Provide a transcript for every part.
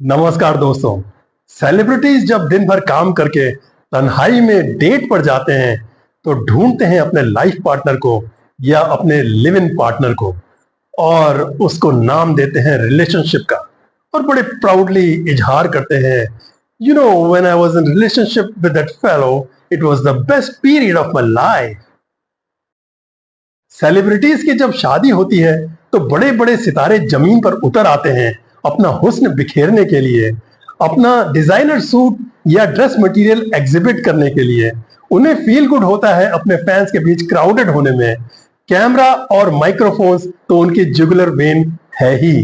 नमस्कार दोस्तों। सेलिब्रिटीज जब दिन भर काम करके तन्हाई में डेट पर जाते हैं तो ढूंढते हैं अपने लाइफ पार्टनर को या अपने लिव इन पार्टनर को और उसको नाम देते हैं रिलेशनशिप का और बड़े प्राउडली इजहार करते हैं, you know, when I was in relationship with that fellow it was the best period of my life. Celebrities की जब शादी होती है तो बड़े बड़े सितारे जमीन पर उतर आते हैं अपना हुस्न बिखेरने के लिए, अपना डिजाइनर सूट या ड्रेस मटेरियल एग्जिबिट करने के लिए। उन्हें फील गुड होता है अपने फैंस के बीच क्राउडेड होने में। कैमरा और माइक्रोफोन्स तो उनकी जुगुलर वेन है ही।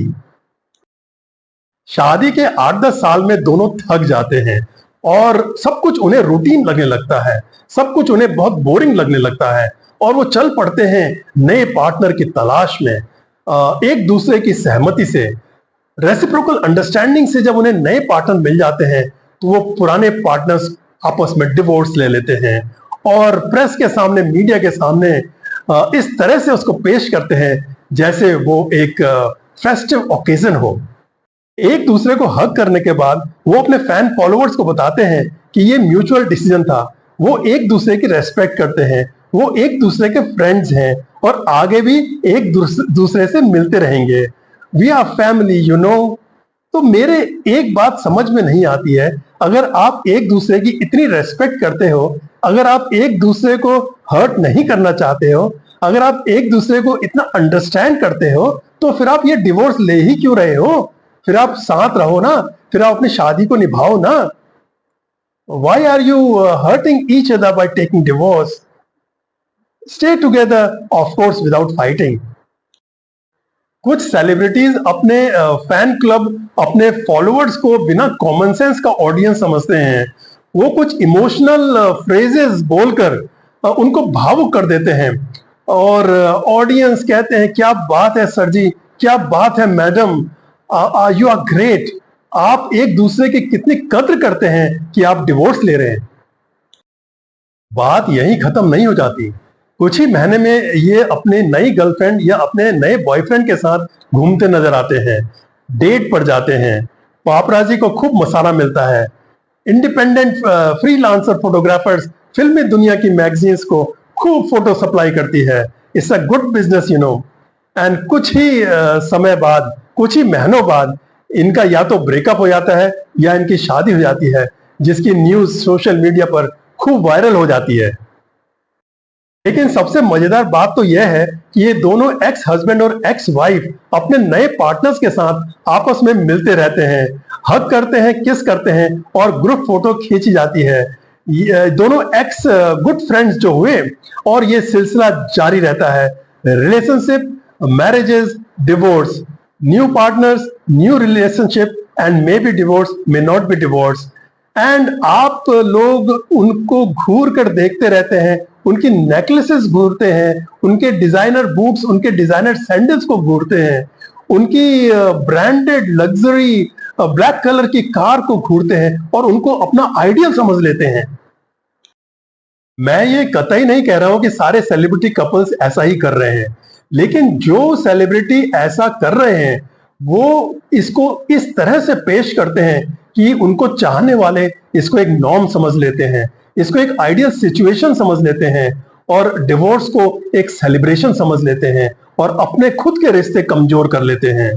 शादी के 8-10 साल में दोनों थक जाते हैं और सब कुछ उन्हें रूटीन लगने लगता है, सब कुछ उन्हें बहुत बोरिंग लगने लगता है और वो चल पड़ते हैं नए पार्टनर की तलाश में। एक दूसरे की सहमति से, रेसिप्रोकल अंडरस्टैंडिंग से जब उन्हें नए पार्टनर मिल जाते हैं तो वो पुराने पार्टनर्स आपस में डिवोर्स ले लेते हैं और प्रेस के सामने, मीडिया के सामने इस तरह से उसको पेश करते हैं जैसे वो एक फेस्टिव ओकेजन हो। एक दूसरे को हक करने के बाद वो अपने फैन फॉलोअर्स को बताते हैं कि ये म्यूचुअल डिसीजन था। वो एक दूसरे की रेस्पेक्ट करते हैं, वो एक दूसरे के फ्रेंड्स हैं और आगे भी एक दूसरे से मिलते रहेंगे। We are family, you know. तो मेरे एक बात समझ में नहीं आती है, अगर आप एक दूसरे की इतनी रेस्पेक्ट करते हो, अगर आप एक दूसरे को हर्ट नहीं करना चाहते हो, अगर आप एक दूसरे को इतना अंडरस्टैंड करते हो, तो फिर आप ये डिवोर्स ले ही क्यों रहे हो? फिर आप साथ रहो ना, फिर आप अपनी शादी को निभाओ ना। Why are you hurting each other by taking divorce? Stay together, of course, without fighting. कुछ सेलिब्रिटीज अपने फैन क्लब, अपने फॉलोअर्स को बिना कॉमन सेंस का ऑडियंस समझते हैं। वो कुछ इमोशनल फ्रेजेस बोलकर उनको भावुक कर देते हैं और ऑडियंस कहते हैं, क्या बात है सर जी, क्या बात है मैडम, यू आर ग्रेट। आप एक दूसरे की कितनी कद्र करते हैं कि आप डिवोर्स ले रहे हैं। बात यहीं खत्म नहीं हो जाती। कुछ ही महीने में ये अपने नई गर्लफ्रेंड या अपने नए बॉयफ्रेंड के साथ घूमते नजर आते हैं, डेट पर जाते हैं, पापराजी को खूब मसाला मिलता है। इंडिपेंडेंट फ्रीलांसर फोटोग्राफर्स फिल्मी दुनिया की मैगजीन्स को खूब फोटो सप्लाई करती है। It's a good business, you know. And कुछ ही समय बाद, कुछ ही महीनों बाद इनका या तो ब्रेकअप हो जाता है या इनकी शादी हो जाती है, जिसकी न्यूज सोशल मीडिया पर खूब वायरल हो जाती है। लेकिन सबसे मजेदार बात तो यह है कि ये दोनों एक्स हस्बैंड और एक्स वाइफ अपने नए पार्टनर्स के साथ आपस में मिलते रहते हैं, हग करते हैं, किस करते हैं और ग्रुप फोटो खींची जाती है। ये दोनों एक्स गुड फ्रेंड्स जो हुए और ये सिलसिला जारी रहता है। Relationship, marriages, divorce, new partners, new relationship and may be divorce, may not be divorce. And आप लोग उनको घूर कर देखते रहते हैं, उनकी नेकलेसेस घूरते हैं, उनके डिजाइनर बूट्स, उनके डिजाइनर सैंडल्स को घूरते हैं, उनकी ब्रांडेड लग्जरी ब्लैक कलर की कार को घूरते हैं और उनको अपना आइडियल समझ लेते हैं। मैं ये कतई नहीं कह रहा हूं कि सारे सेलिब्रिटी कपल्स ऐसा ही कर रहे हैं, लेकिन जो सेलिब्रिटी ऐसा कर रहे हैं वो इसको इस तरह से पेश करते हैं कि उनको चाहने वाले इसको एक नॉर्म समझ लेते हैं, इसको एक आइडियल सिचुएशन समझ लेते हैं और डिवोर्स को एक सेलिब्रेशन समझ लेते हैं और अपने खुद के रिश्ते कमजोर कर लेते हैं।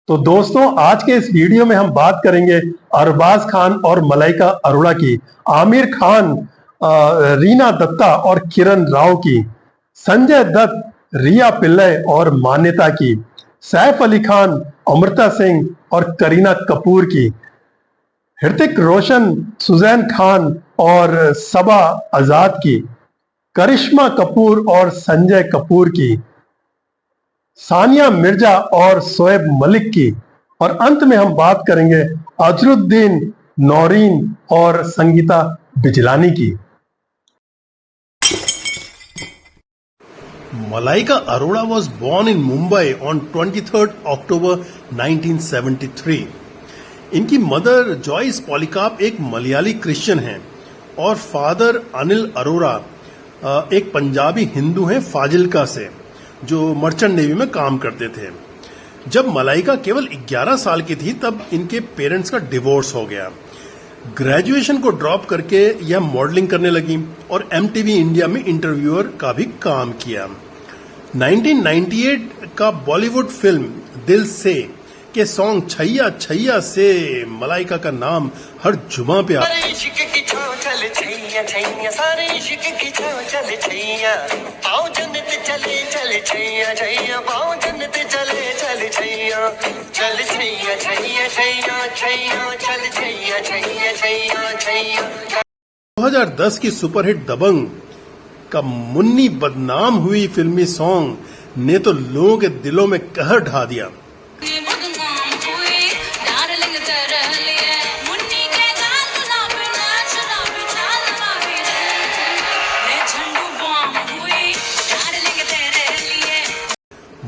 तो दोस्तों, आज के इस वीडियो में हम बात करेंगे अरबाज खान और मलाइका अरोड़ा की, आमिर खान, रीना दत्ता और किरण राव की, संजय दत्त, रिया पिल्लई और मान्यता की, सैफ अली खान, अमृता सिंह और करीना कपूर की, ऋतिक रोशन, सुजैन खान और सबा आजाद की, करिश्मा कपूर और संजय कपूर की, सानिया मिर्जा और शोएब मलिक की, और अंत में हम बात करेंगे अजरुद्दीन, नौरीन और संगीता बिजलानी की। Malaika Arora was born in Mumbai on 23rd October 1973. इनकी मदर जॉइस पॉलिकाप एक मलयाली क्रिश्चियन हैं और फादर अनिल अरोरा एक पंजाबी हिंदू हैं फाजिल्का से, जो मर्चेंट नेवी में काम करते थे। जब मलाइका केवल 11 साल की थी तब इनके पेरेंट्स का डिवोर्स हो गया। ग्रेजुएशन को ड्रॉप करके यह मॉडलिंग करने लगी और MTV इंडिया में इंटरव्यूअर का भी काम किया। 1998 का बॉलीवुड फिल्म दिल से के सॉन्ग छैया छैया से मलाइका का नाम हर जुमा पे आता है। दो 2010 की सुपरहिट दबंग का मुन्नी बदनाम हुई फिल्मी सॉन्ग ने तो लोगों के दिलों में कहर ढा दिया।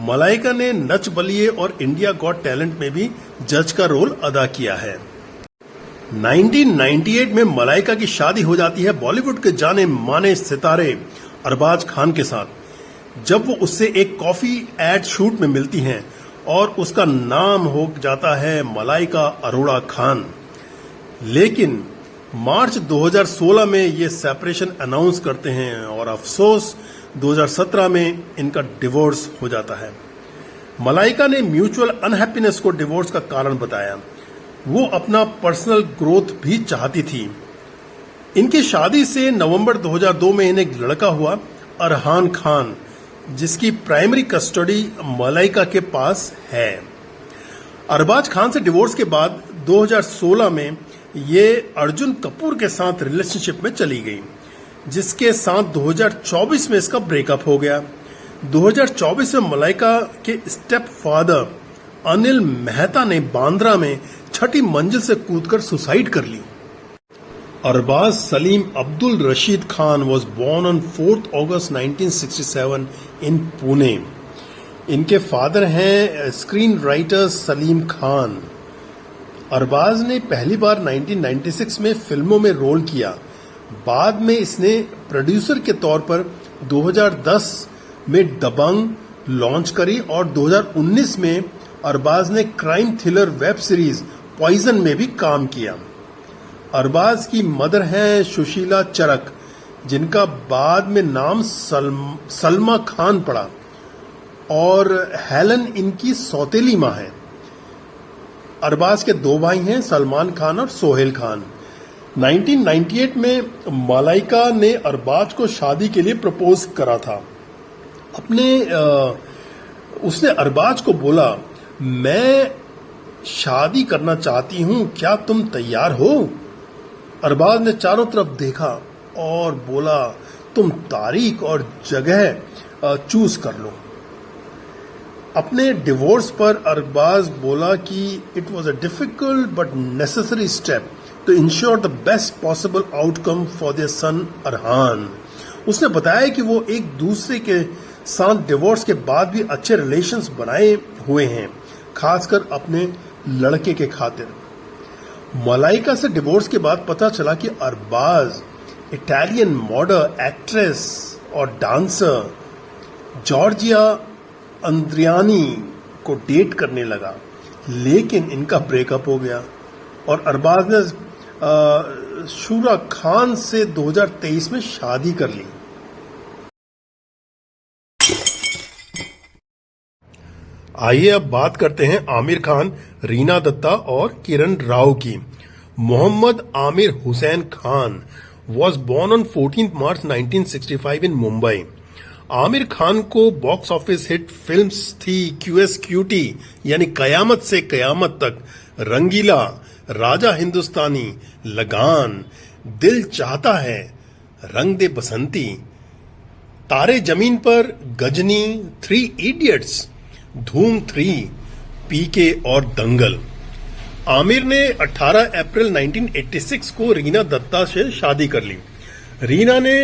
मलाइका ने नच बलिए और इंडिया गॉट टैलेंट में भी जज का रोल अदा किया है। 1998 में मलाइका की शादी हो जाती है बॉलीवुड के जाने माने सितारे अरबाज खान के साथ। जब वो उससे एक कॉफी एड शूट में मिलती हैं और उसका नाम हो जाता है मलाइका अरोड़ा खान। लेकिन मार्च 2016 में ये सेपरेशन अनाउंस करते हैं और अफसोस 2017 में इनका डिवोर्स हो जाता है। मलाइका ने म्यूचुअल अनहैप्पीनेस को डिवोर्स का कारण बताया। वो अपना पर्सनल ग्रोथ भी चाहती थी। इनकी शादी से नवंबर 2002 में इन्हें एक लड़का हुआ अरहान खान, जिसकी प्राइमरी कस्टडी मलाइका के पास है। अरबाज खान से डिवोर्स के बाद 2016 में ये अर्जुन कपूर के साथ रिलेशनशिप में चली गई, जिसके साथ 2024 में इसका ब्रेकअप हो गया। 2024 में मलाइका के स्टेप फादर अनिल मेहता ने बांद्रा में 6ठी मंजिल से कूदकर सुसाइड कर ली। Arbaaz Salim Abdul Rashid Khan was born on 4 August 1967 in Pune. इनके फादर हैं स्क्रीन राइटर सलीम खान। अरबाज ने पहली बार 1996 में फिल्मों में रोल किया। बाद में इसने प्रोड्यूसर के तौर पर 2010 में दबंग लॉन्च करी और 2019 में अरबाज ने crime thriller web series poison में भी काम किया। अरबाज की मदर हैं सुशीला चरक, जिनका बाद में नाम सलमा खान पड़ा, और हेलन इनकी सौतेली मां है। अरबाज के 2 भाई हैं, सलमान खान और सोहेल खान। 1998 में मलाइका ने अरबाज को शादी के लिए प्रपोज करा था। उसने अरबाज को बोला, मैं शादी करना चाहती हूं, क्या तुम तैयार हो? अरबाज ने चारों तरफ देखा और बोला, तुम तारीख और जगह चूज कर लो। अपने डिवोर्स पर अरबाज बोला कि it was a difficult but necessary step to ensure the best possible outcome for their son Arhaan. उसने बताया कि वो एक दूसरे के साथ डिवोर्स के बाद भी अच्छे रिलेशंस बनाए हुए हैं, खासकर अपने लड़के के खातिर। मलाइका से डिवोर्स के बाद पता चला कि अरबाज इटालियन मॉडल, एक्ट्रेस और डांसर जॉर्जिया अंद्रियानी को डेट करने लगा, लेकिन इनका ब्रेकअप हो गया और अरबाज ने शूरा खान से 2023 में शादी कर ली। आइए अब बात करते हैं आमिर खान, रीना दत्ता और किरण राव की। Mohammed Aamir Hussain Khan was born on 14 March 1965 in Mumbai. Aamir Khan को बॉक्स ऑफिस हिट फिल्म्स थी QS क्यूटी यानी कयामत से कयामत तक, रंगीला, राजा हिंदुस्तानी, लगान, दिल चाहता है, रंग दे बसंती, तारे जमीन पर, गजनी, 3 इडियट्स, धूम 3, पीके और दंगल। आमिर ने 18 अप्रैल 1986 को रीना दत्ता से शादी कर ली। रीना ने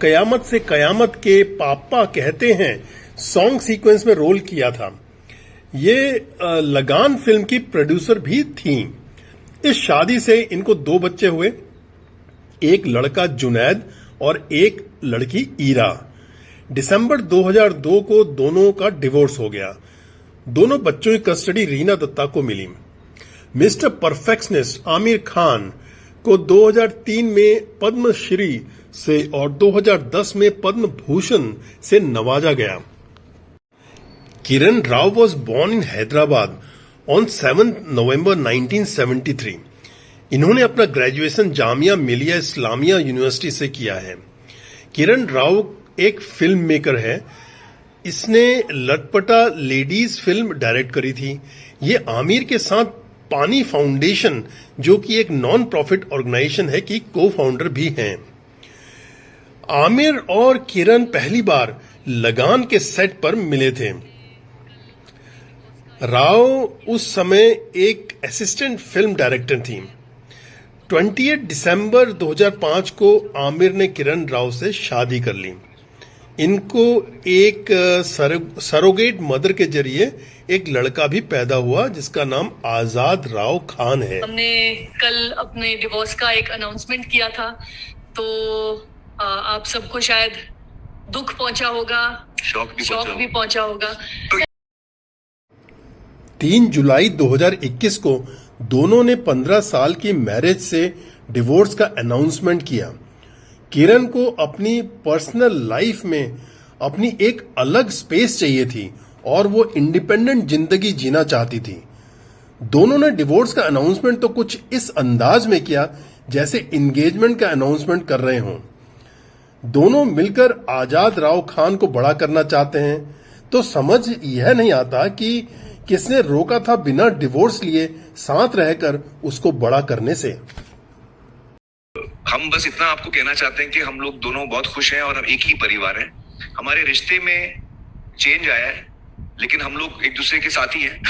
कयामत से कयामत के पापा कहते हैं सॉन्ग सीक्वेंस में रोल किया था। ये लगान फिल्म की प्रोड्यूसर भी थी। इस शादी से इनको 2 बच्चे हुए, एक लड़का जुनैद और एक लड़की ईरा। दिसंबर 2002 को दोनों का डिवोर्स हो गया। दोनों बच्चों की कस्टडी रीना दत्ता को मिली। मिस्टर परफेक्शनिस्ट आमिर खान को 2003 में पद्मश्री से और 2010 में पद्म भूषण से नवाजा गया। Kiran Rao was born in Hyderabad on 7 November 1973. इन्होंने अपना ग्रेजुएशन जामिया मिलिया इस्लामिया यूनिवर्सिटी से किया है। किरण राव एक फिल्म मेकर है। इसने लटपटा लेडीज फिल्म डायरेक्ट करी थी। ये आमिर के साथ पानी फाउंडेशन, जो कि एक नॉन प्रॉफिट ऑर्गेनाइजेशन है, की को फाउंडर भी हैं। आमिर और किरण पहली बार लगान के सेट पर मिले थे। राव उस समय एक असिस्टेंट फिल्म डायरेक्टर थी। 28 दिसंबर 2005 को आमिर ने किरण राव से शादी कर ली। इनको एक सरोगेट मदर के जरिए एक लड़का भी पैदा हुआ जिसका नाम आजाद राव खान है। हमने कल अपने डिवोर्स का एक अनाउंसमेंट किया था, तो आप सबको शायद दुख पहुंचा होगा, शॉक भी पहुंचा होगा। 3 जुलाई 2021 को दोनों ने 15 साल की मैरिज से डिवोर्स का अनाउंसमेंट किया। किरण को अपनी पर्सनल लाइफ में अपनी एक अलग स्पेस चाहिए थी और वो इंडिपेंडेंट जिंदगी जीना चाहती थी। दोनों ने डिवोर्स का अनाउंसमेंट तो कुछ इस अंदाज में किया जैसे एंगेजमेंट का अनाउंसमेंट कर रहे हों। दोनों मिलकर आजाद राव खान को बड़ा करना चाहते हैं, तो समझ यह नहीं आता कि किसने रोका था बिना डिवोर्स लिए साथ रहकर उसको बड़ा करने से। हम बस इतना आपको कहना चाहते हैं कि हम लोग दोनों बहुत खुश हैं और हम एक ही परिवार हैं। हमारे रिश्ते में चेंज आया है, लेकिन हम लोग एक दूसरे के साथी हैं।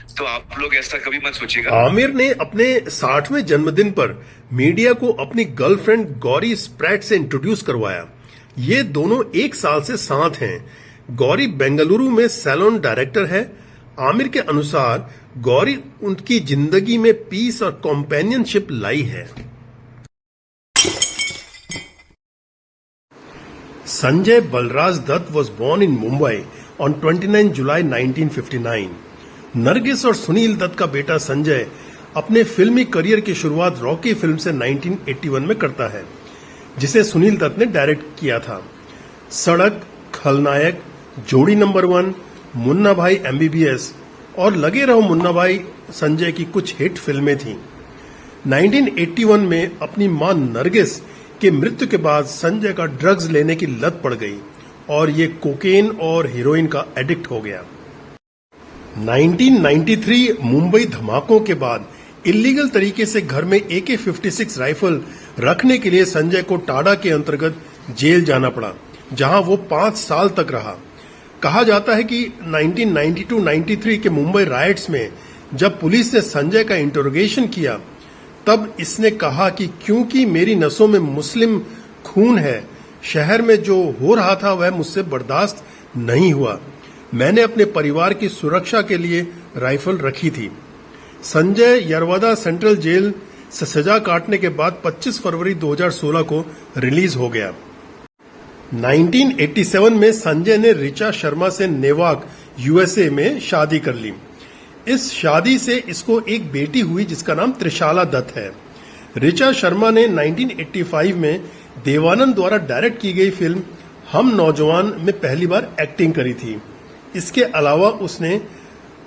तो आप लोग ऐसा कभी मत सोचिएगा। आमिर ने अपने 60वें जन्मदिन पर मीडिया को अपनी गर्लफ्रेंड गौरी स्प्रैट से इंट्रोड्यूस करवाया। ये दोनों 1 साल से साथ हैं। गौरी बेंगलुरु में सैलून डायरेक्टर है। आमिर के अनुसार गौरी उनकी जिंदगी में पीस और कॉम्पेनियनशिप लाई है। Sanjay Balraj Dutt was born in Mumbai on 29 July 1959. Nargis और सुनील दत्त का बेटा संजय अपने फिल्मी करियर की शुरुआत रॉकी फिल्म से 1981 में करता है, जिसे सुनील दत्त ने डायरेक्ट किया था। सड़क, खलनायक, जोड़ी नंबर 1, मुन्ना भाई MBBS और लगे रहो मुन्ना भाई संजय की कुछ हिट फिल्में थीं। 1981 में अपनी मां नरगिस के मृत्यु के बाद संजय का ड्रग्स लेने की लत पड़ गई और ये कोकेन और हीरोइन का एडिक्ट हो गया। 1993 मुंबई धमाकों के बाद इलीगल तरीके से घर में AK-56 राइफल रखने के लिए संजय को टाडा के अंतर्गत जेल जाना पड़ा, जहां वो 5 साल तक रहा। कहा जाता है कि 1992-93 के मुंबई राइट्स में जब पुलिस ने संजय का इंटरोगेशन किया, तब इसने कहा कि क्योंकि मेरी नसों में मुस्लिम खून है, शहर में जो हो रहा था वह मुझसे बर्दाश्त नहीं हुआ। मैंने अपने परिवार की सुरक्षा के लिए राइफल रखी थी। संजय यरवदा सेंट्रल जेल से सजा काटने के बाद 25 फरवरी 2016 को रिलीज हो गया। 1987 में संजय ने ऋचा शर्मा से नेवाक USA में शादी कर ली। इस शादी से इसको एक बेटी हुई जिसका नाम त्रिशाला दत्त है। ऋचा शर्मा ने 1985 में देवानंद द्वारा डायरेक्ट की गई फिल्म हम नौजवान में पहली बार एक्टिंग करी थी। इसके अलावा उसने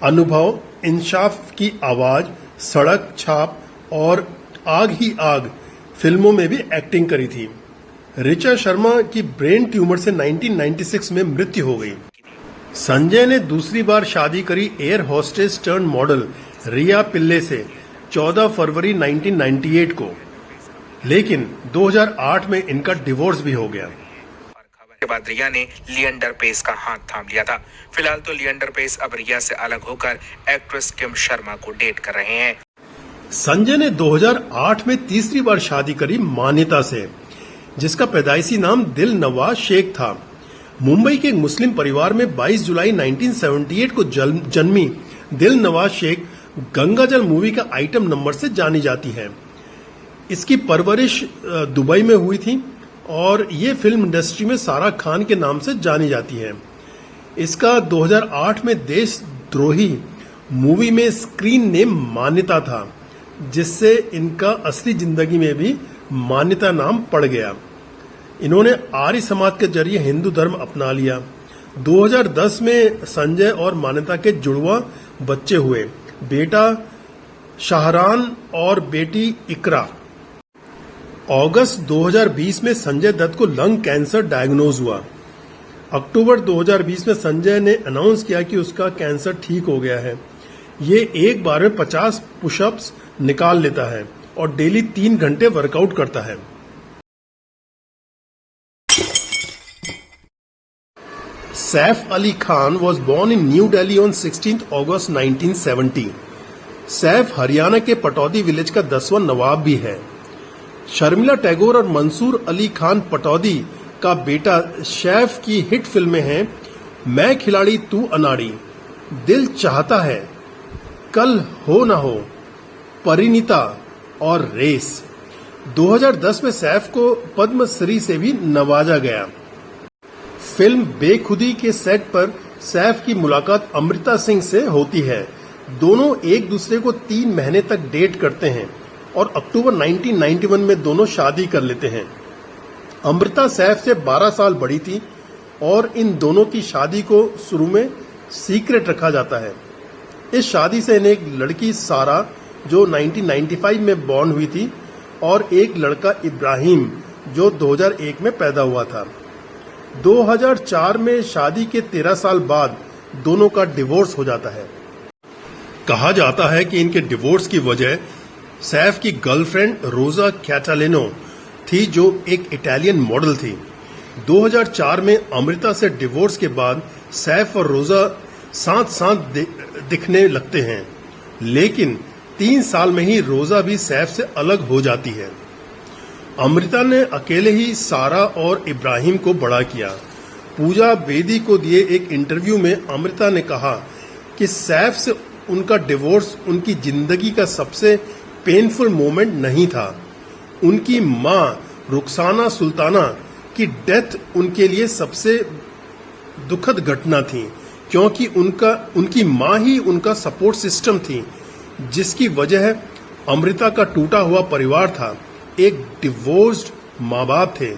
अनुभव, इंसाफ की आवाज, सड़क, छाप और आग ही आग फिल्मों में भी एक्टिंग करी थी। ऋचा शर्मा की ब्रेन ट्यूमर से 1996 में मृत्यु हो गई। संजय ने दूसरी बार शादी करी एयर होस्टेस टर्न मॉडल रिया पिल्ले से 14 फरवरी 1998 को, लेकिन 2008 में इनका डिवोर्स भी हो गया। के बाद रिया ने लिएंडर पेस का हाथ थाम लिया था। फिलहाल तो लिएंडर पेस अब रिया से अलग होकर एक्ट्रेस किम शर्मा को डेट कर रहे हैं। संजय ने 2008 में तीसरी बार शादी करी मान्यता से, जिसका पैदाइशी नाम दिल नवाज शेख था। मुंबई के एक मुस्लिम परिवार में 22 जुलाई 1978 को जन्मी दिल नवाज शेख गंगाजल मूवी का आइटम नंबर से जानी जाती है। इसकी परवरिश दुबई में हुई थी और ये फिल्म इंडस्ट्री में सारा खान के नाम से जानी जाती है। इसका 2008 में देशद्रोही मूवी में स्क्रीन नेम मान्यता था, जिससे इनका असली जिंदगी में भी मान्यता नाम पड़ गया। इन्होंने आर्य समाज के जरिए हिंदू धर्म अपना लिया। 2010 में संजय और मान्यता के जुड़वा बच्चे हुए, बेटा शाहरान और बेटी इकरा। अगस्त 2020 में संजय दत्त को लंग कैंसर डायग्नोज हुआ। अक्टूबर 2020 में संजय ने अनाउंस किया कि उसका कैंसर ठीक हो गया है। ये एक बार में 50 पुशअप्स निकाल लेता है और डेली 3 घंटे वर्कआउट करता है। Saif Ali Khan was born in New Delhi on 16th August 1970। Saif Haryana के पटौदी विलेज का 10वां नवाब भी है। शर्मिला टैगोर और मंसूर अली खान पटौदी का बेटा सैफ की हिट फिल्में हैं मैं खिलाड़ी तू अनाड़ी, दिल चाहता है, कल हो ना हो, परिणीता और रेस। 2010 में सैफ को पद्मश्री से भी नवाजा गया। फिल्म बेखुदी के सेट पर सैफ की मुलाकात अमृता सिंह से होती है। दोनों एक दूसरे को 3 महीने तक डेट करते हैं और अक्टूबर 1991 में दोनों शादी कर लेते हैं। अमृता सैफ से 12 साल बड़ी थी और इन दोनों की शादी को शुरू में सीक्रेट रखा जाता है। इस शादी से इन्हें एक लड़की सारा जो 1995 में बॉर्न हुई थी और एक लड़का इब्राहिम जो 2001 में पैदा हुआ था। 2004 में शादी के 13 साल बाद दोनों का डिवोर्स हो जाता है। कहा जाता है कि इनके डिवोर्स की वजह सैफ की गर्लफ्रेंड रोजा कैटालिनो थी, जो एक इटालियन मॉडल थी। 2004 में अमृता से डिवोर्स के बाद सैफ और रोजा साथ साथ दिखने लगते हैं, लेकिन 3 साल में ही रोजा भी सैफ से अलग हो जाती है। अमृता ने अकेले ही सारा और इब्राहिम को बड़ा किया। पूजा बेदी को दिए एक इंटरव्यू में अमृता ने कहा कि सैफ से उनका डिवोर्स उनकी जिंदगी का सबसे पेनफुल मोमेंट नहीं था। उनकी मां रुखसाना सुल्ताना की डेथ उनके लिए सबसे दुखद घटना थी, क्योंकि उनकी मां ही उनका सपोर्ट सिस्टम थी, जिसकी वजह अमृता का टूटा हुआ परिवार था। एक डिवोर्स्ड माँ बाप थे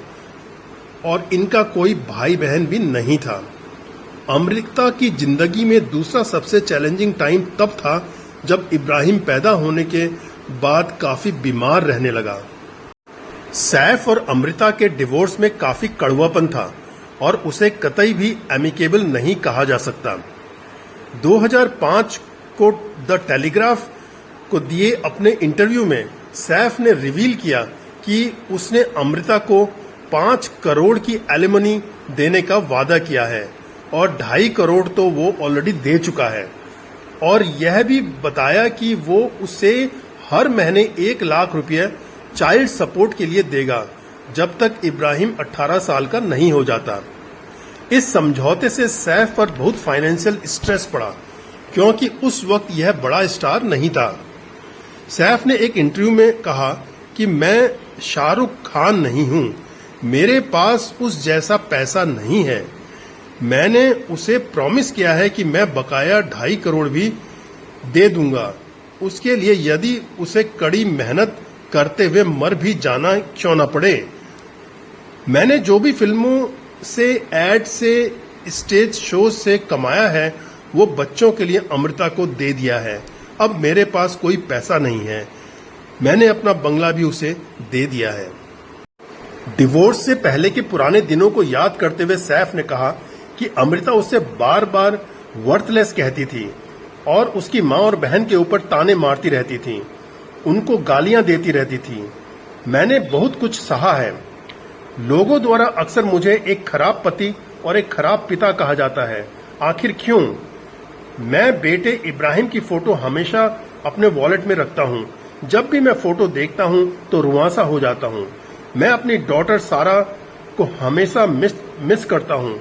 और इनका कोई भाई बहन भी नहीं था। अमृता की जिंदगी में दूसरा सबसे चैलेंजिंग टाइम तब था जब इब्राहिम पैदा होने के बाद काफी बीमार रहने लगा। सैफ और अमृता के डिवोर्स में काफी कड़वापन था और उसे कतई भी एमिकेबल नहीं कहा जा सकता। 2005 को द टेलीग्राफ को दिए अपने इंटरव्यू में सैफ ने रिवील किया कि उसने अमृता को 5 करोड़ की एलिमनी देने का वादा किया है और 2.5 करोड़ तो वो ऑलरेडी दे चुका है, और यह भी बताया कि वो उसे हर महीने 1 लाख रुपये चाइल्ड सपोर्ट के लिए देगा जब तक इब्राहिम 18 साल का नहीं हो जाता। इस समझौते से सैफ पर बहुत फाइनेंशियल स्ट्रेस पड़ा, क्योंकि उस वक्त यह बड़ा स्टार नहीं था। सैफ ने एक इंटरव्यू में कहा कि मैं शाहरुख खान नहीं हूं, मेरे पास उस जैसा पैसा नहीं है। मैंने उसे प्रॉमिस किया है कि मैं बकाया 2.5 करोड़ भी दे दूंगा, उसके लिए यदि उसे कड़ी मेहनत करते हुए मर भी जाना क्यों न पड़े। मैंने जो भी फिल्मों से, एड से, स्टेज शो से कमाया है वो बच्चों के लिए अमृता को दे दिया है। अब मेरे पास कोई पैसा नहीं है, मैंने अपना बंगला भी उसे दे दिया है। डिवोर्स से पहले के पुराने दिनों को याद करते हुए सैफ ने कहा कि अमृता उससे बार बार वर्थलेस कहती थी और उसकी माँ और बहन के ऊपर ताने मारती रहती थी, उनको गालियां देती रहती थी। मैंने बहुत कुछ सहा है। लोगों द्वारा अक्सर मुझे एक खराब पति और एक खराब पिता कहा जाता है। आखिर क्यों? मैं बेटे इब्राहिम की फोटो हमेशा अपने वॉलेट में रखता हूँ। जब भी मैं फोटो देखता हूँ तो रुआंसा हो जाता हूँ। मैं अपनी डॉटर सारा को हमेशा मिस करता हूँ।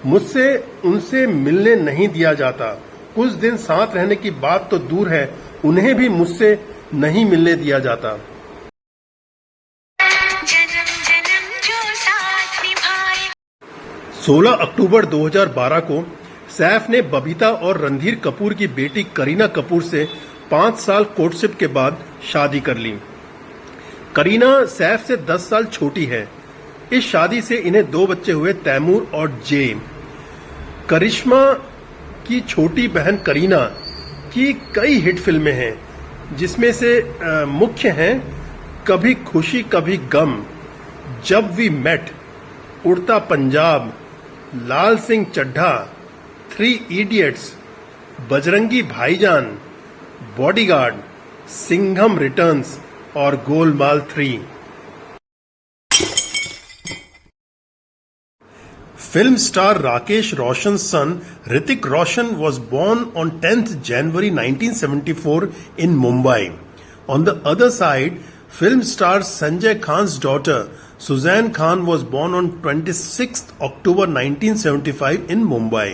मुझसे उनसे मिलने नहीं दिया जाता। कुछ दिन साथ रहने की बात तो दूर है, उन्हें भी मुझसे नहीं मिलने दिया जाता। 16 अक्टूबर 2012 को सैफ ने बबीता और रणधीर कपूर की बेटी करीना कपूर से 5 साल कोर्टशिप के बाद शादी कर ली। करीना सैफ से 10 साल छोटी है। इस शादी से इन्हें 2 बच्चे हुए, तैमूर और जे। करिश्मा की छोटी बहन करीना की कई हिट फिल्में हैं, जिसमें से मुख्य हैं कभी खुशी कभी गम, जब वी मेट, उड़ता पंजाब, लाल सिंह चड्ढा, 3 इडियट्स, बजरंगी भाईजान, बॉडीगार्ड, सिंघम रिटर्न्स और Golmaal 3। Film star Rakesh Roshan's son Hrithik Roshan was born on 10th January 1974 in Mumbai. On the other side, film star Sanjay Khan's daughter Suzanne Khan was born on 26th October 1975 in Mumbai.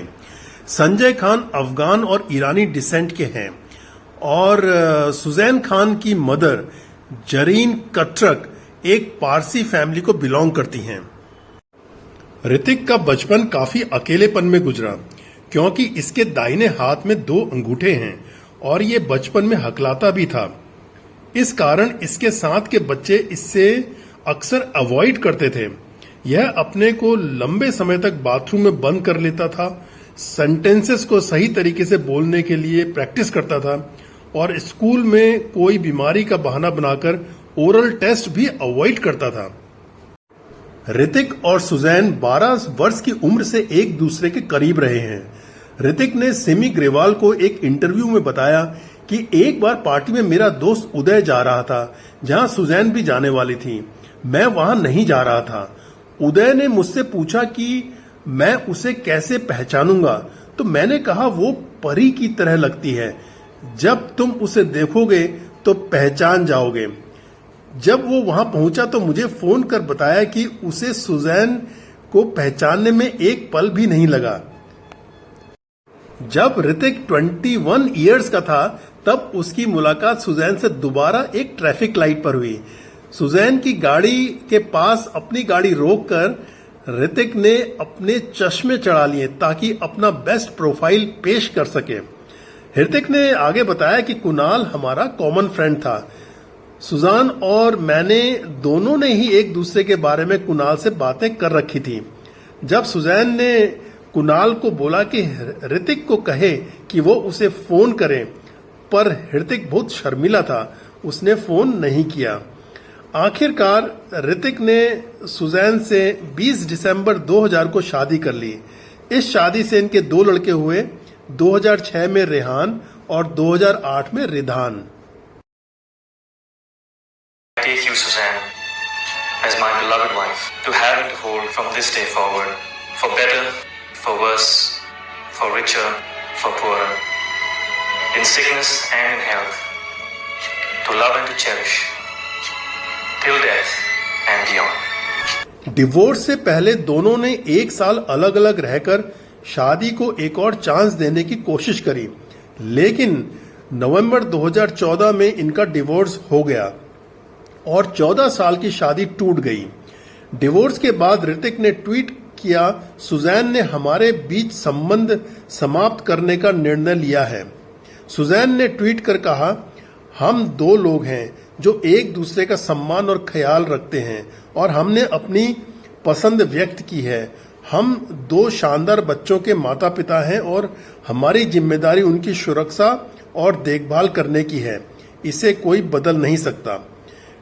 Sanjay Khan Afghan और ईरानी decent के हैं और Suzanne Khan की mother Zareen कट्रक एक Parsi family को belong करती हैं। ऋतिक का बचपन काफी अकेलेपन में गुजरा क्योंकि इसके दाहिने हाथ में 2 अंगूठे हैं और ये बचपन में हकलाता भी था। इस कारण इसके साथ के बच्चे इससे अक्सर अवॉइड करते थे। यह अपने को लंबे समय तक बाथरूम में बंद कर लेता था, सेंटेंसेस को सही तरीके से बोलने के लिए प्रैक्टिस करता था और स्कूल में कोई बीमारी का बहाना बनाकर ओरल टेस्ट भी अवॉइड करता था। ऋतिक और सुजैन 12 वर्ष की उम्र से एक दूसरे के करीब रहे हैं। ऋतिक ने सिमी ग्रेवाल को एक इंटरव्यू में बताया कि एक बार पार्टी में मेरा दोस्त उदय जा रहा था जहां सुजैन भी जाने वाली थी। मैं वहां नहीं जा रहा था। उदय ने मुझसे पूछा कि मैं उसे कैसे पहचानूंगा, तो मैंने कहा वो परी की तरह लगती है, जब तुम उसे देखोगे तो पहचान जाओगे। जब वो वहां पहुंचा तो मुझे फोन कर बताया कि उसे सुजैन को पहचानने में एक पल भी नहीं लगा। जब ऋतिक 21 इयर्स का था तब उसकी मुलाकात सुजैन से दोबारा एक ट्रैफिक लाइट पर हुई। सुजैन की गाड़ी के पास अपनी गाड़ी रोककर ऋतिक ने अपने चश्मे चढ़ा लिए ताकि अपना बेस्ट प्रोफाइल पेश कर सके। ऋतिक ने आगे बताया कि कुणाल हमारा कॉमन फ्रेंड था। सुजान और मैंने दोनों ने ही एक दूसरे के बारे में कुणाल से बातें कर रखी थी। जब सुजैन ने कुणाल को बोला कि ऋतिक को कहे कि वो उसे फोन करे, पर ऋतिक बहुत शर्मिला था, उसने फोन नहीं किया। आखिरकार ऋतिक ने सुजैन से 20 दिसंबर 2000 को शादी कर ली। इस शादी से इनके 2 लड़के हुए, 2006 में रेहान और 2008 में Ridhan. I take you, Suzanne, as my beloved wife, to have and to hold from this day forward, for better, for worse, for richer, for poorer, in sickness and in health, to love and to cherish, till death and beyond. Divorce से पहले दोनों ने 1 साल अलग अलग रहकर शादी को एक और चांस देने की कोशिश करी, लेकिन नवंबर 2014 में इनका डिवोर्स हो गया और 14 साल की शादी टूट गई। डिवोर्स के बाद ऋतिक ने ट्वीट किया, सुजैन ने हमारे बीच संबंध समाप्त करने का निर्णय लिया है। सुजैन ने ट्वीट कर कहा, हम 2 लोग हैं जो एक दूसरे का सम्मान और ख्याल रखते हैं और हमने अपनी पसंद व्यक्त की है। हम 2 शानदार बच्चों के माता पिता हैं और हमारी जिम्मेदारी उनकी सुरक्षा और देखभाल करने की है। इसे कोई बदल नहीं सकता।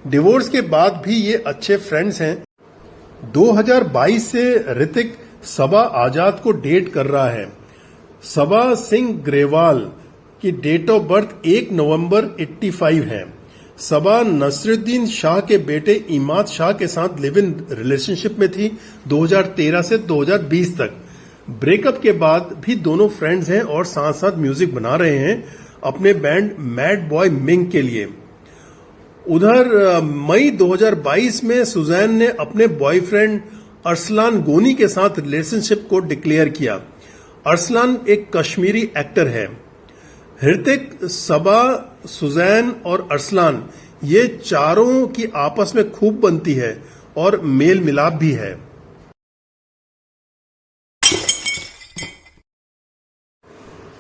डिवोर्स के बाद भी ये अच्छे फ्रेंड्स हैं। 2022 से ऋतिक सबा आजाद को डेट कर रहा है। सबा सिंह ग्रेवाल की डेट ऑफ बर्थ 1 नवंबर 85 है। सबा नसरुद्दीन शाह के बेटे इमाद शाह के साथ लिव इन रिलेशनशिप में थी 2013 से 2020 तक। ब्रेकअप के बाद भी दोनों फ्रेंड्स हैं और साथ साथ म्यूजिक बना रहे हैं अपने बैंड मैड बॉय मिंग के लिए। उधर मई 2022 में सुजैन ने अपने बॉयफ्रेंड अरसलान गोनी के साथ रिलेशनशिप को डिक्लेयर किया। अरसलान एक कश्मीरी एक्टर है। ऋतिक, सबा, सुजैन और अरसलान ये चारों की आपस में खूब बनती है और मेल मिलाप भी है।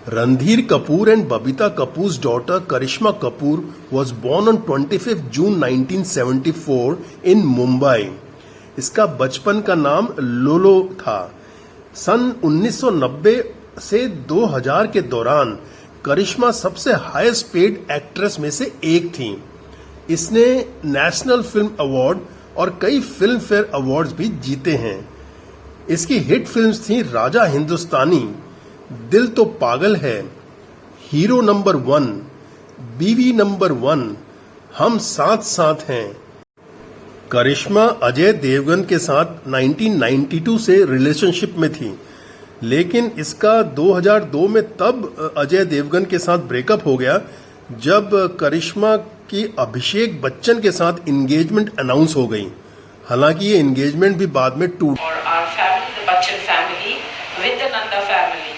Randhir Kapoor and Babita Kapoor's daughter Karishma Kapoor was born on 25th June 1974 in Mumbai. इसका बचपन का नाम लोलो था। सन 1990 से 2000 के दौरान करिश्मा सबसे हाईएस्ट पेड एक्ट्रेस में से एक थी। इसने नेशनल फिल्म अवार्ड और कई फिल्म फेयर अवार्ड्स भी जीते हैं। इसकी हिट फिल्म्स थी राजा हिंदुस्तानी, दिल तो पागल है, हीरो नंबर 1, बीवी नंबर 1, हम साथ साथ हैं। करिश्मा अजय देवगन के साथ 1992 से रिलेशनशिप में थी, लेकिन इसका 2002 में तब अजय देवगन के साथ ब्रेकअप हो गया जब करिश्मा की अभिषेक बच्चन के साथ एंगेजमेंट अनाउंस हो गई। हालांकि ये एंगेजमेंट भी बाद में टूट। और our family, the Bachchan family, with the Nanda family,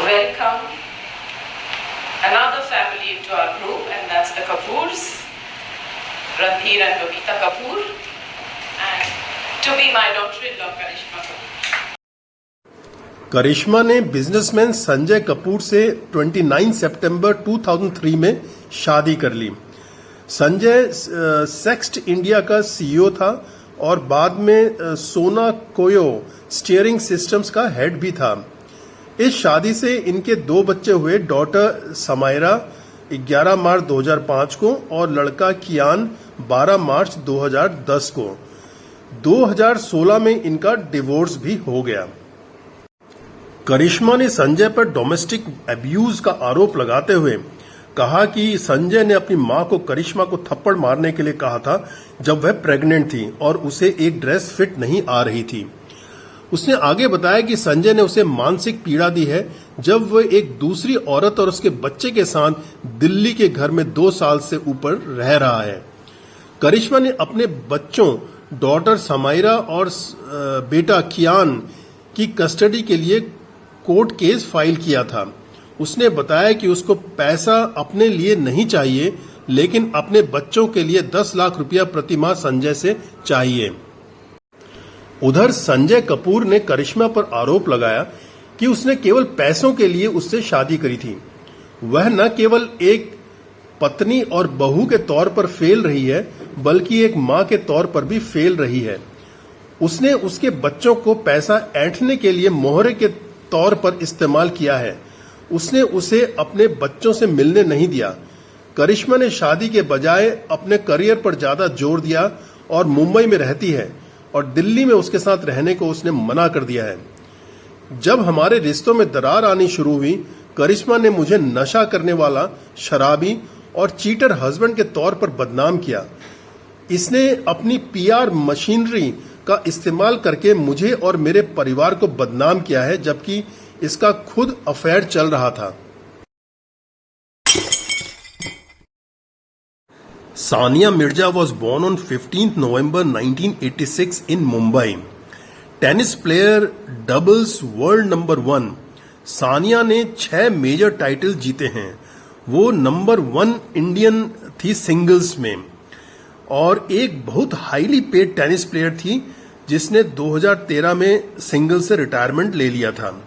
welcome another family into our group, and that's the Kapoors, Randhir and Babita Kapoor, and to be my daughter-in-law, Karishma Kapoor. करिश्मा ने businessman Sanjay Kapoor से 29 सितंबर 2003 में शादी कर ली। Sanjay सेक्स्ट India का CEO था और बाद में सोना कोयो स्टीयरिंग सिस्टम्स का हेड भी था। इस शादी से इनके 2 बच्चे हुए, डॉटर समायरा 11 मार्च 2005 को और लड़का कियान 12 मार्च 2010 को। 2016 में इनका डिवोर्स भी हो गया। करिश्मा ने संजय पर डोमेस्टिक अब्यूज का आरोप लगाते हुए कहा कि संजय ने अपनी मां को करिश्मा को थप्पड़ मारने के लिए कहा था जब वह प्रेग्नेंट थी और उसे एक ड्रेस फिट नहीं आ रही थी। उसने आगे बताया कि संजय ने उसे मानसिक पीड़ा दी है जब वह एक दूसरी औरत और उसके बच्चे के साथ दिल्ली के घर में 2 साल से ऊपर रह रहा है। करिश्मा ने अपने बच्चों डॉटर समायरा और बेटा कियान की कस्टडी के लिए कोर्ट केस फाइल किया था। उसने बताया कि उसको पैसा अपने लिए नहीं चाहिए, लेकिन अपने बच्चों के लिए 10 लाख रुपया प्रति माह संजय से चाहिए। उधर संजय कपूर ने करिश्मा पर आरोप लगाया कि उसने केवल पैसों के लिए उससे शादी करी थी। वह न केवल एक पत्नी और बहू के तौर पर फेल रही है, बल्कि एक मां के तौर पर भी फेल रही है। उसने उसके बच्चों को पैसा ऐंठने के लिए मोहरे के तौर पर इस्तेमाल किया है। उसने उसे अपने बच्चों से मिलने नहीं दिया। करिश्मा ने शादी के बजाय अपने करियर पर ज्यादा जोर दिया और मुंबई में रहती है और दिल्ली में उसके साथ रहने को उसने मना कर दिया है। जब हमारे रिश्तों में दरार आनी शुरू हुई, करिश्मा ने मुझे नशा करने वाला, शराबी और चीटर हस्बैंड के तौर पर बदनाम किया। इसने अपनी पीआर मशीनरी का इस्तेमाल करके मुझे और मेरे परिवार को बदनाम किया है, जबकि इसका खुद अफेयर चल रहा था। Sania Mirza was born on 15 November 1986 in Mumbai. Tennis player, doubles world number 1। Sania ने 6 मेजर टाइटल जीते हैं। वो नंबर 1 इंडियन थी सिंगल्स में और एक बहुत हाईली पेड टेनिस प्लेयर थी जिसने 2013 में सिंगल से रिटायरमेंट ले लिया था।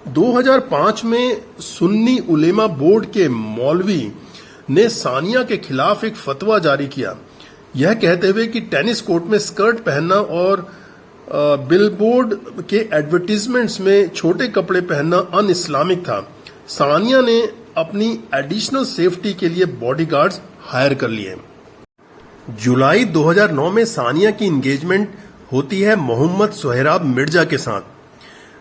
2005 में सुन्नी उलेमा बोर्ड के मौलवी ने सानिया के खिलाफ एक फतवा जारी किया, यह कहते हुए कि टेनिस कोर्ट में स्कर्ट पहनना और बिलबोर्ड के एडवर्टीजमेंट्स में छोटे कपड़े पहनना अन इस्लामिक था। सानिया ने अपनी एडिशनल सेफ्टी के लिए बॉडीगार्ड्स हायर कर लिए। जुलाई 2009 में सानिया की एंगेजमेंट होती है मोहम्मद सोहराब मिर्जा के साथ।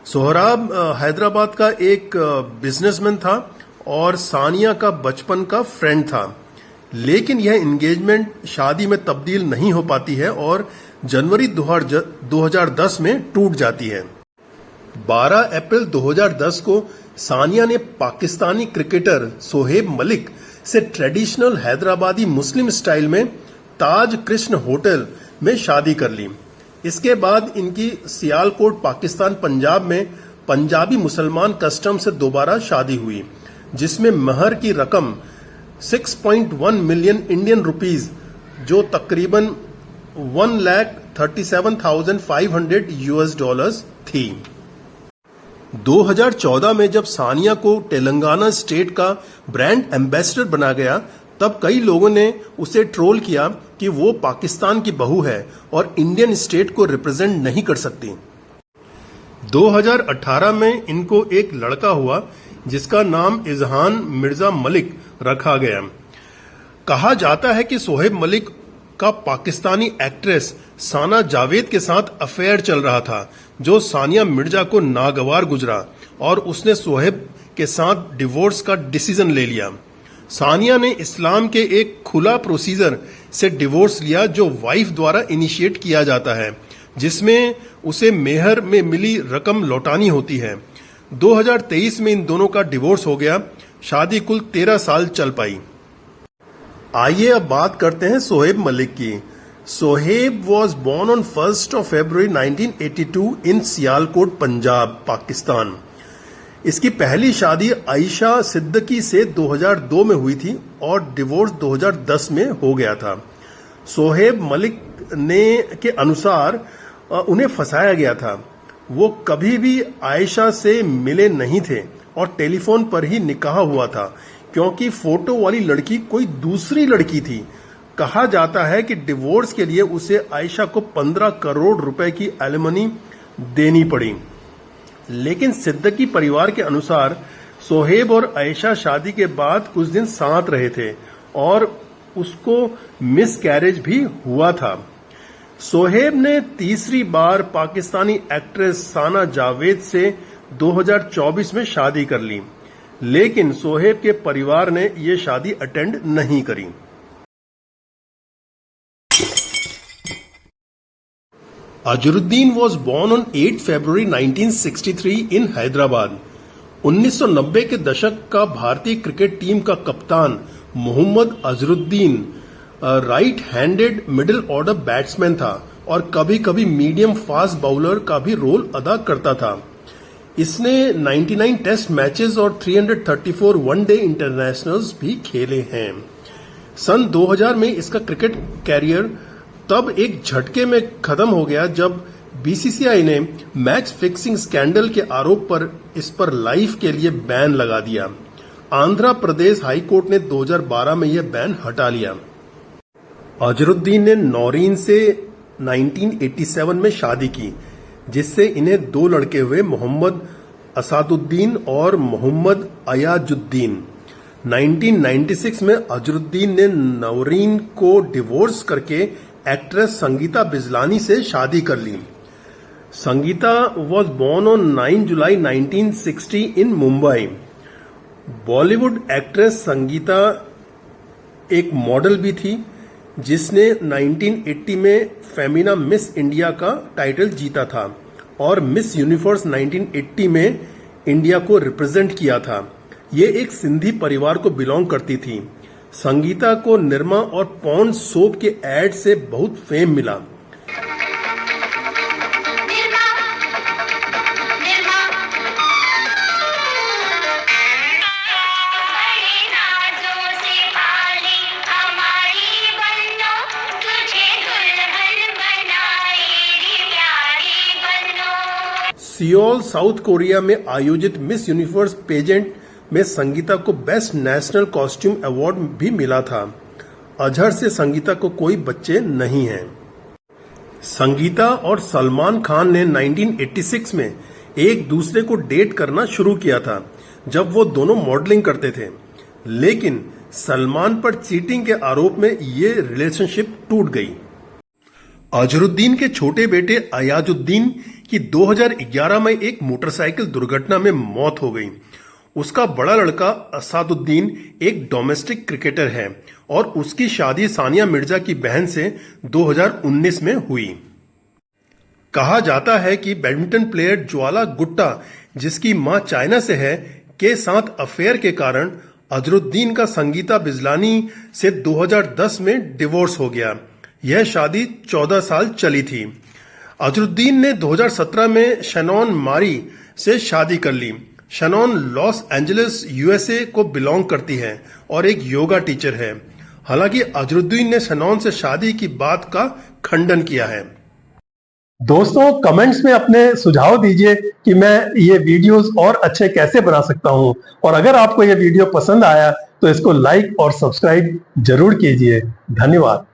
सोहराब हैदराबाद का एक बिजनेसमैन था और सानिया का बचपन का फ्रेंड था, लेकिन यह एंगेजमेंट शादी में तब्दील नहीं हो पाती है और जनवरी 2010 में टूट जाती है। 12 अप्रैल 2010 को सानिया ने पाकिस्तानी क्रिकेटर सोहेब मलिक से ट्रेडिशनल हैदराबादी मुस्लिम स्टाइल में ताज कृष्ण होटल में शादी कर ली। इसके बाद इनकी सियालकोट पाकिस्तान पंजाब में पंजाबी मुसलमान कस्टम से दोबारा शादी हुई, जिसमें महर की रकम 6.1 मिलियन इंडियन रुपीस, जो तकरीबन $1,37,500 थी। 2014 में जब सानिया को तेलंगाना स्टेट का ब्रांड एम्बेसडर बना गया, तब कई लोगों ने उसे ट्रोल किया कि वो पाकिस्तान की बहू है और इंडियन स्टेट को रिप्रेजेंट नहीं कर सकती। 2018 में इनको एक लड़का हुआ जिसका नाम इजहान मिर्जा मलिक रखा गया। कहा जाता है कि सोहेब मलिक का पाकिस्तानी एक्ट्रेस साना जावेद के साथ अफेयर चल रहा था, जो सानिया मिर्जा को नागवार गुजरा और उसने सोहेब के साथ डिवोर्स का डिसीजन ले लिया। सानिया ने इस्लाम के एक खुला प्रोसीजर से डिवोर्स लिया जो वाइफ द्वारा इनिशिएट किया जाता है, जिसमें उसे मेहर में मिली रकम लौटानी होती है। 2023 में इन दोनों का डिवोर्स हो गया। शादी कुल 13 साल चल पाई। आइए अब बात करते हैं सोहेब मलिक की। सोहेब वॉज बोर्न ऑन 1 फरवरी 1982 इन सियालकोट, पंजाब, पाकिस्तान। इसकी पहली शादी आयशा सिद्दीकी से 2002 में हुई थी और डिवोर्स 2010 में हो गया था। सोहेब मलिक ने के अनुसार उन्हें फंसाया गया था। वो कभी भी आयशा से मिले नहीं थे और टेलीफोन पर ही निकाह हुआ था, क्योंकि फोटो वाली लड़की कोई दूसरी लड़की थी। कहा जाता है कि डिवोर्स के लिए उसे आयशा को 15 करोड़ रुपए की एलिमनी देनी पड़ी। लेकिन सिद्दीकी परिवार के अनुसार सोहेब और आयशा शादी के बाद कुछ दिन साथ रहे थे और उसको मिसकैरेज भी हुआ था। सोहेब ने तीसरी बार पाकिस्तानी एक्ट्रेस साना जावेद से 2024 में शादी कर ली, लेकिन सोहेब के परिवार ने ये शादी अटेंड नहीं करी। Azharuddin was born on 8 February 1963 in Hyderabad. 1990 के दशक का भारतीय क्रिकेट टीम का कप्तान Mohammed Azharuddin right handed middle order batsman था और कभी कभी मीडियम फास्ट बाउलर का भी रोल अदा करता था। इसने 99 टेस्ट मैचेस और 334 वनडे इंटरनेशनल्स भी खेले हैं। सन 2000 में इसका क्रिकेट कैरियर तब एक झटके में खत्म हो गया जब बीसीसीआई ने मैच फिक्सिंग स्कैंडल के आरोप पर इस पर लाइफ के लिए बैन लगा दिया। आंध्र प्रदेश हाई कोर्ट ने 2012 में यह बैन हटा लिया। अजरुद्दीन ने नौरीन से 1987 में शादी की, जिससे इन्हें 2 लड़के हुए, मोहम्मद असादुद्दीन और मोहम्मद अयाजुद्दीन। 1996 में अजरुद्दीन ने नौरीन को डिवोर्स करके एक्ट्रेस संगीता बिजलानी से शादी कर ली। Sangeeta was born on 9 July 1960 in Mumbai. Bollywood actress Sangeeta एक मॉडल भी थी, जिसने 1980 में फेमिना मिस इंडिया का टाइटल जीता था और मिस यूनिवर्स 1980 में इंडिया को रिप्रेजेंट किया था। ये एक सिंधी परिवार को बिलोंग करती थी। संगीता को निरमा और पॉन्ड सोप के एड से बहुत फेम मिला। सियोल, साउथ कोरिया में आयोजित मिस यूनिवर्स पेजेंट में संगीता को बेस्ट नेशनल कॉस्ट्यूम अवार्ड भी मिला था। अजहर से संगीता को कोई बच्चे नहीं हैं। संगीता और सलमान खान ने 1986 में एक दूसरे को डेट करना शुरू किया था, जब वो दोनों मॉडलिंग करते थे। लेकिन सलमान पर चीटिंग के आरोप में ये रिलेशनशिप टूट गई। अजरुद्दीन के छोटे बेटे अयाजुद्दीन की 2011 में एक मोटरसाइकिल दुर्घटना में मौत हो गई। उसका बड़ा लड़का असादुद्दीन एक डोमेस्टिक क्रिकेटर है और उसकी शादी सानिया मिर्जा की बहन से 2019 में हुई। कहा जाता है कि बैडमिंटन प्लेयर ज्वाला गुट्टा, जिसकी मां चाइना से है, के साथ अफेयर के कारण अजरुद्दीन का संगीता बिजलानी से 2010 में डिवोर्स हो गया। यह शादी 14 साल चली थी। अजरुद्दीन ने 2017 में शनॉन मारी से शादी कर ली। शनॉन लॉस एंजलिस, यूएसए को बिलोंग करती है और एक योगा टीचर है। हालांकि अजरुद्दीन ने शनॉन से शादी की बात का खंडन किया है। दोस्तों कमेंट्स में अपने सुझाव दीजिए कि मैं ये वीडियोस और अच्छे कैसे बना सकता हूं, और अगर आपको ये वीडियो पसंद आया तो इसको लाइक और सब्सक्राइब जरूर कीजिए। धन्यवाद।